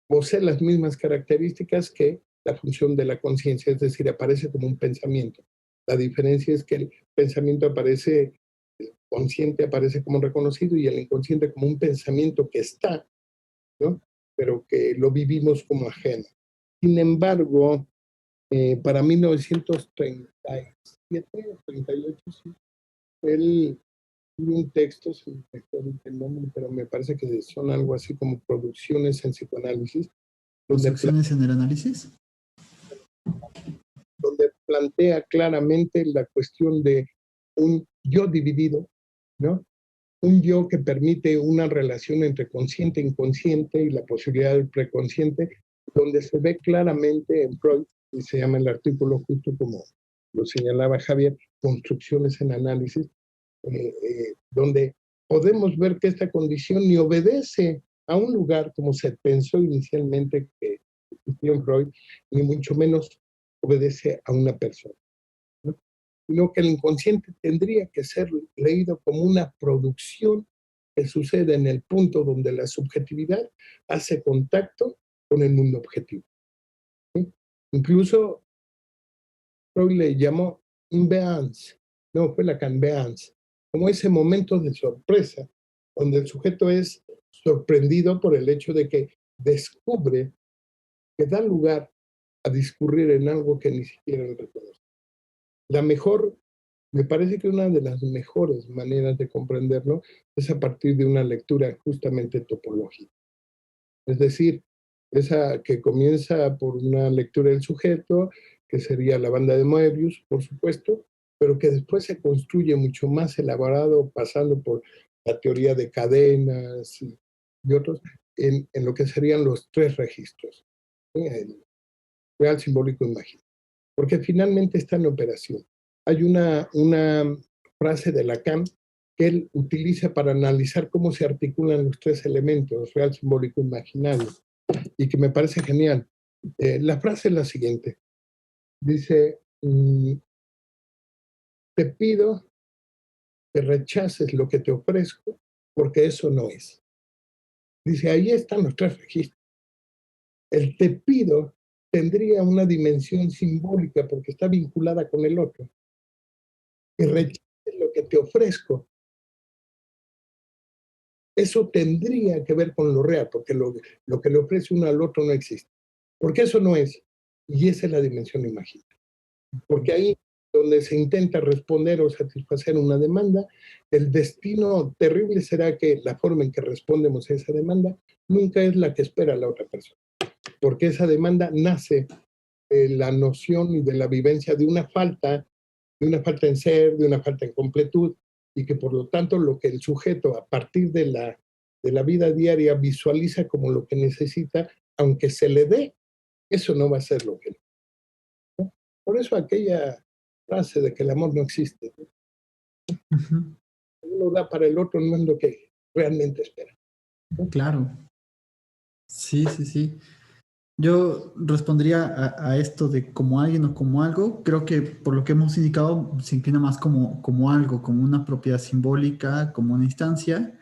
posee las mismas características que la función de la conciencia, es decir, aparece como un pensamiento. La diferencia es que el pensamiento aparece, el consciente aparece como reconocido y el inconsciente como un pensamiento que está, ¿no? Pero que lo vivimos como ajeno. Sin embargo, para 1937 o 38, sí, él tiene un texto, se me recuerdo el nombre, pero me parece que son algo así como producciones en psicoanálisis, donde, ¿Construcciones en el análisis? donde plantea claramente la cuestión de un yo dividido, ¿no? Un yo que permite una relación entre consciente e inconsciente y la posibilidad del preconsciente, donde se ve claramente en Freud, y se llama el artículo justo como lo señalaba Javier, construcciones en análisis, donde podemos ver que esta condición ni obedece a un lugar como se pensó inicialmente que existía en Freud, ni mucho menos obedece a una persona, ¿no? Sino que el inconsciente tendría que ser leído como una producción que sucede en el punto donde la subjetividad hace contacto con el mundo objetivo, ¿sí? Incluso Freud le llamó imbeance, no, fue la canbeance, como ese momento de sorpresa, donde el sujeto es sorprendido por el hecho de que descubre que da lugar a discurrir en algo que ni siquiera él reconoce. La mejor, me parece que una de las mejores maneras de comprenderlo es a partir de una lectura justamente topológica. Es decir, esa que comienza por una lectura del sujeto, que sería la banda de Moebius, por supuesto, pero que después se construye mucho más elaborado, pasando por la teoría de cadenas y otros, en lo que serían los tres registros, ¿sí? El real, simbólico, imaginario. Porque finalmente está en operación. Hay una frase de Lacan que él utiliza para analizar cómo se articulan los tres elementos, real, simbólico, imaginario, y que me parece genial. La frase es la siguiente. Dice, te pido que rechaces lo que te ofrezco porque eso no es. Dice, ahí están los tres registros. El te pido tendría una dimensión simbólica porque está vinculada con el otro. Y rechaces lo que te ofrezco. Eso tendría que ver con lo real, porque lo que le ofrece uno al otro no existe. Porque eso no es. Y esa es la dimensión imaginaria. Porque ahí donde se intenta responder o satisfacer una demanda, el destino terrible será que la forma en que respondemos a esa demanda nunca es la que espera la otra persona. Porque esa demanda nace de la noción y de la vivencia de una falta en ser, de una falta en completud, y que por lo tanto lo que el sujeto a partir de la vida diaria visualiza como lo que necesita, aunque se le dé, eso no va a ser lo que... ¿no? Por eso aquella frase de que el amor no existe, ¿no? Uh-huh. Uno da para el otro, no es lo que realmente espera, ¿no? Claro. Sí, sí, sí. Yo respondería a esto de como alguien o como algo. Creo que por lo que hemos indicado se inclina más como algo, como una propiedad simbólica, como una instancia.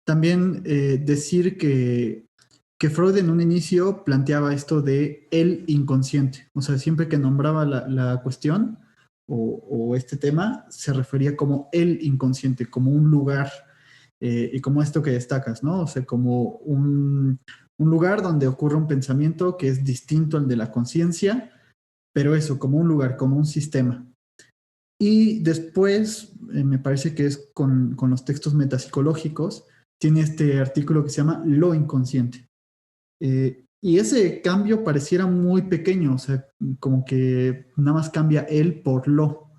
También decir que Freud en un inicio planteaba esto de el inconsciente. O sea, siempre que nombraba la cuestión o este tema, se refería como el inconsciente, como un lugar, y como esto que destacas, ¿no? O sea, como un lugar donde ocurre un pensamiento que es distinto al de la conciencia, pero eso, como un lugar, como un sistema. Y después, me parece que es con los textos metapsicológicos, tiene este artículo que se llama Lo inconsciente. Y ese cambio pareciera muy pequeño, o sea, como que nada más cambia el por lo,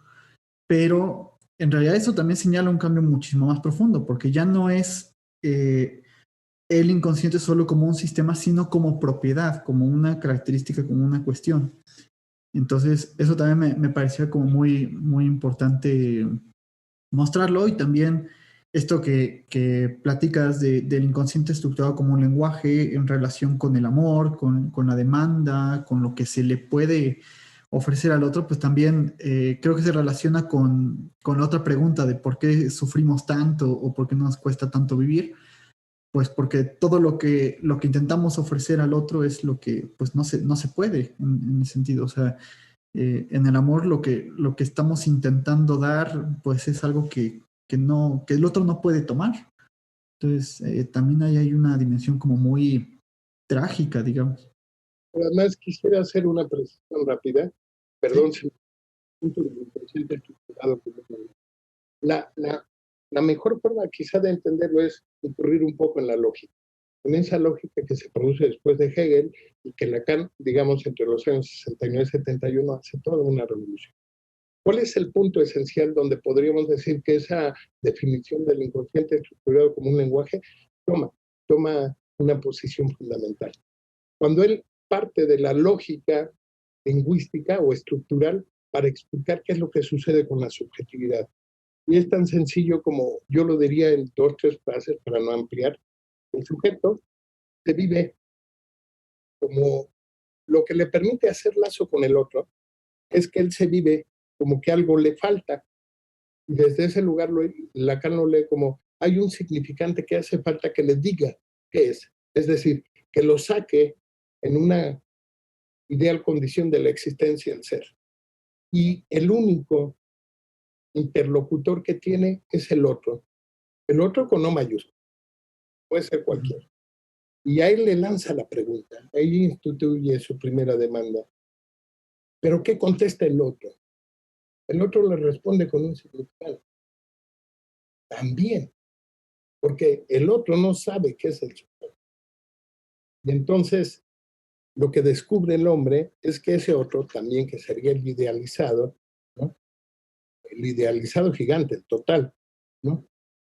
pero en realidad eso también señala un cambio muchísimo más profundo, porque ya no es el inconsciente solo como un sistema, sino como propiedad, como una característica, como una cuestión. Entonces, eso también me parecía como muy, muy importante mostrarlo, y también esto que platicas del inconsciente estructurado como un lenguaje en relación con el amor, con la demanda, con lo que se le puede ofrecer al otro, pues también creo que se relaciona con la otra pregunta de por qué sufrimos tanto o por qué nos cuesta tanto vivir. Pues porque todo lo que intentamos ofrecer al otro es lo que pues no se puede en ese sentido. O sea, en el amor lo que estamos intentando dar pues es algo que el otro no puede tomar. Entonces, también ahí hay una dimensión como muy trágica, digamos. Además, quisiera hacer una precisión rápida. Perdón, Sí. si punto de inconsciente estructurado. La, la, la mejor forma quizá de entenderlo es incurrir un poco en la lógica. En esa lógica que se produce después de Hegel y que Lacan, digamos, entre los años 69 y 71 hace toda una revolución. ¿Cuál es el punto esencial donde podríamos decir que esa definición del inconsciente estructurado como un lenguaje toma una posición fundamental? Cuando él parte de la lógica lingüística o estructural para explicar qué es lo que sucede con la subjetividad. Y es tan sencillo como yo lo diría en 2, 3 frases para no ampliar. El sujeto se vive como lo que le permite hacer lazo con el otro, es que él se vive como que algo le falta. Y desde ese lugar Lacan lo lee como hay un significante que hace falta que le diga qué es. Es decir, que lo saque en una ideal condición de la existencia del ser. Y el único interlocutor que tiene es el otro. El otro con no mayúscula, puede ser cualquiera. Y a él le lanza la pregunta, ahí instituye su primera demanda. ¿Pero qué contesta el otro? El otro le responde con un significado. También, porque el otro no sabe qué es el sujeto. Y entonces, lo que descubre el hombre es que ese otro, también que sería el idealizado, ¿no? El idealizado gigante, el total, ¿no?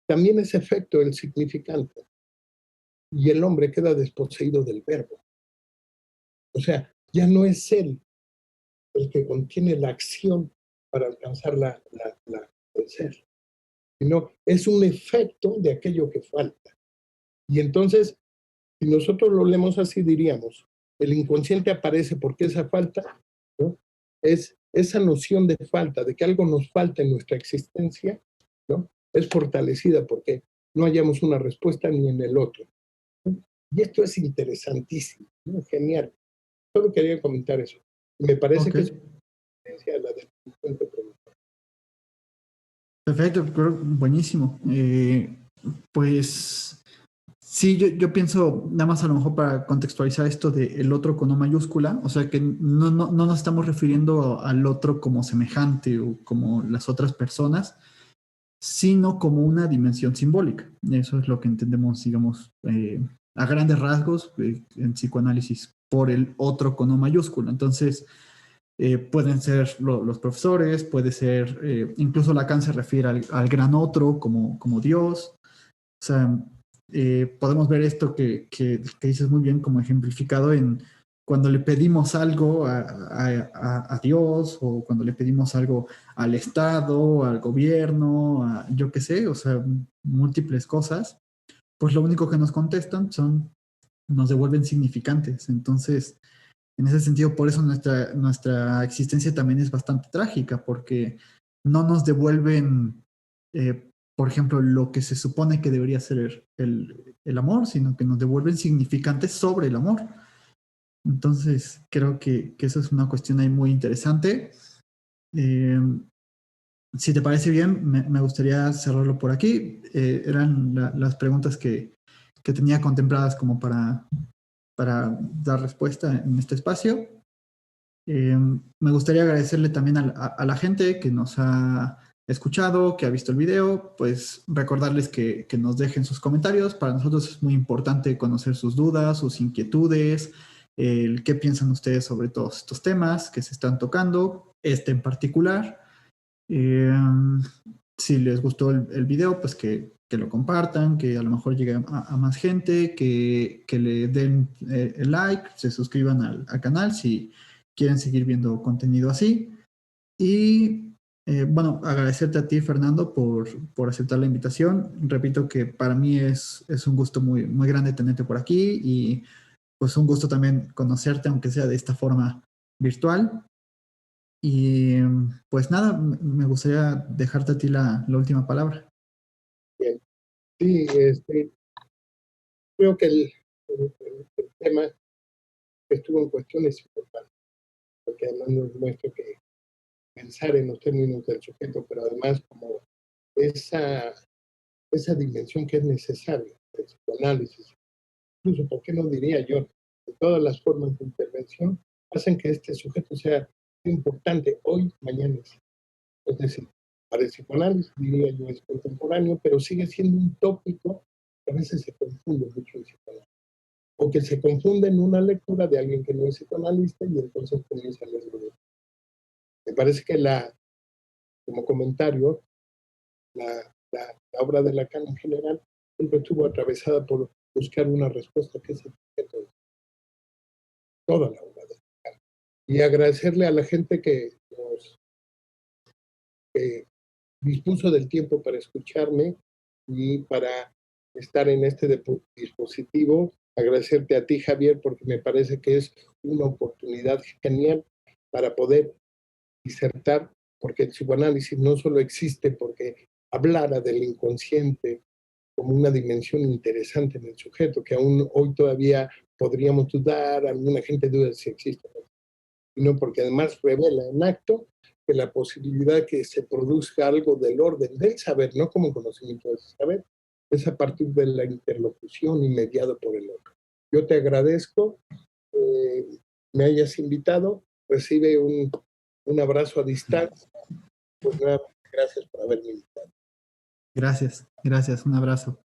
También es efecto del significante. Y el hombre queda desposeído del verbo. O sea, ya no es él el que contiene la acción para alcanzar el ser, sino es un efecto de aquello que falta. Y entonces, si nosotros lo leemos así, diríamos, el inconsciente aparece porque esa falta, ¿no? Es esa noción de falta, de que algo nos falta en nuestra existencia, ¿no? Es fortalecida porque no hallamos una respuesta ni en el otro. Y esto es interesantísimo, ¿no? Genial. Solo quería comentar eso. Me parece Ok, que es una diferencia a la del siguiente producto. perfecto, buenísimo. Pues sí, yo pienso, nada más a lo mejor para contextualizar esto de el otro con O mayúscula, o sea que no nos estamos refiriendo al otro como semejante o como las otras personas, sino como una dimensión simbólica. Eso es lo que entendemos, digamos, a grandes rasgos en psicoanálisis por el otro con O mayúscula. Entonces, pueden ser los profesores, puede ser, incluso Lacan se refiere al gran otro como Dios. O sea, podemos ver esto que dices muy bien como ejemplificado en cuando le pedimos algo a Dios o cuando le pedimos algo al Estado, al gobierno, yo qué sé, o sea, múltiples cosas, pues lo único que nos contestan nos devuelven significantes. Entonces, en ese sentido, por eso nuestra existencia también es bastante trágica, porque no nos devuelven, por ejemplo, lo que se supone que debería ser el amor, sino que nos devuelven significantes sobre el amor. Entonces, creo que eso es una cuestión ahí muy interesante. Eh, si te parece bien, me gustaría cerrarlo por aquí. Eran las preguntas que tenía contempladas como para dar respuesta en este espacio. Me gustaría agradecerle también a la gente que nos ha escuchado, que ha visto el video, pues recordarles que nos dejen sus comentarios. Para nosotros es muy importante conocer sus dudas, sus inquietudes, el qué piensan ustedes sobre todos estos temas que se están tocando, este en particular. Eh, si les gustó el video, pues que lo compartan, que a lo mejor llegue a más gente, que le den el like, se suscriban al canal si quieren seguir viendo contenido así. Y bueno, agradecerte a ti, Fernando, por aceptar la invitación. Repito que para mí es un gusto muy, muy grande tenerte por aquí y pues un gusto también conocerte, aunque sea de esta forma virtual. Y pues nada, me gustaría dejarte a ti la última palabra. Bien. Sí, creo que el tema que estuvo en cuestión es importante, porque además nos muestra que pensar en los términos del sujeto, pero además como esa, esa dimensión que es necesaria del psicoanálisis, incluso, ¿por qué no diría yo? De todas las formas de intervención hacen que este sujeto sea importante hoy, mañana. Es decir, para el psicoanálisis, diría yo, es contemporáneo, pero sigue siendo un tópico que a veces se confunde mucho en psicoanálisis. O que se confunde en una lectura de alguien que no es psicoanalista y entonces comienza a leerlo. Me parece que como comentario, la obra de Lacan en general siempre estuvo atravesada por buscar una respuesta que es el objeto de toda la obra de Lacan. Y agradecerle a la gente que dispuso del tiempo para escucharme y para estar en este dispositivo. Agradecerte a ti, Javier, porque me parece que es una oportunidad genial para poder disertar, porque el psicoanálisis no solo existe porque hablara del inconsciente como una dimensión interesante en el sujeto, que aún hoy todavía podríamos dudar, alguna gente duda si existe, sino porque además revela en acto que la posibilidad que se produzca algo del orden del saber, no como conocimiento del saber, es a partir de la interlocución y mediado por el otro. Yo te agradezco, me hayas invitado, recibe un abrazo a distancia, pues nada, gracias por haberme invitado. Gracias, gracias, un abrazo.